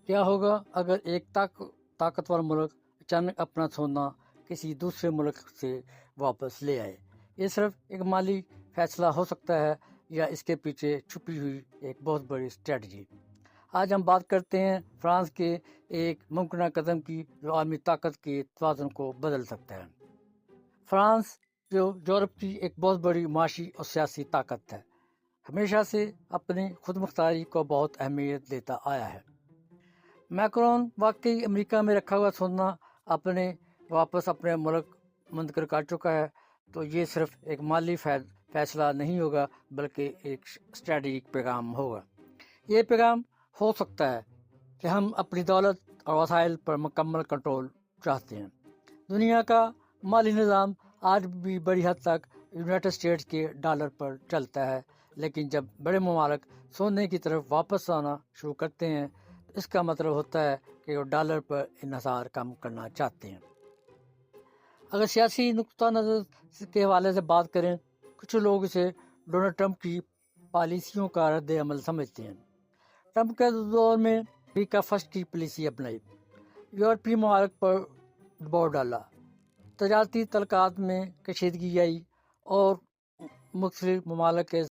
کیا ہوگا اگر ایک طاقتور ملک اچانک اپنا سونا کسی دوسرے ملک سے واپس لے آئے؟ یہ صرف ایک مالی فیصلہ ہو سکتا ہے یا اس کے پیچھے چھپی ہوئی ایک بہت بڑی اسٹریٹجی؟ آج ہم بات کرتے ہیں فرانس کے ایک ممکنہ قدم کی جو عالمی طاقت کے توازن کو بدل سکتا ہے۔ فرانس جو یورپ کی ایک بہت بڑی معاشی اور سیاسی طاقت ہے، ہمیشہ سے اپنی خود مختاری کو بہت اہمیت دیتا آیا ہے۔ میکرون واقعی امریکہ میں رکھا ہوا سونا واپس اپنے ملک منتقل کر چکا ہے، تو یہ صرف ایک مالی فیصلہ نہیں ہوگا بلکہ ایک اسٹریٹجک پیغام ہوگا۔ یہ پیغام ہو سکتا ہے کہ ہم اپنی دولت اور وسائل پر مکمل کنٹرول چاہتے ہیں۔ دنیا کا مالی نظام آج بھی بڑی حد تک یونائٹڈ اسٹیٹس کے ڈالر پر چلتا ہے، لیکن جب بڑے ممالک سونے کی طرف واپس آنا شروع کرتے ہیں تو اس کا مطلب ہوتا ہے کہ وہ ڈالر پر انحصار کم کرنا چاہتے ہیں۔ اگر سیاسی نقطہ نظر کے حوالے سے بات کریں، کچھ لوگ اسے ڈونلڈ ٹرمپ کی پالیسیوں کا رد عمل سمجھتے ہیں۔ ٹرمپ کے دور میں امریکہ فرسٹ کی پالیسی اپنائی، یورپی ممالک پر دباؤ ڈالا، تجارتی تعلقات میں کشیدگی آئی اور مختلف ممالک کے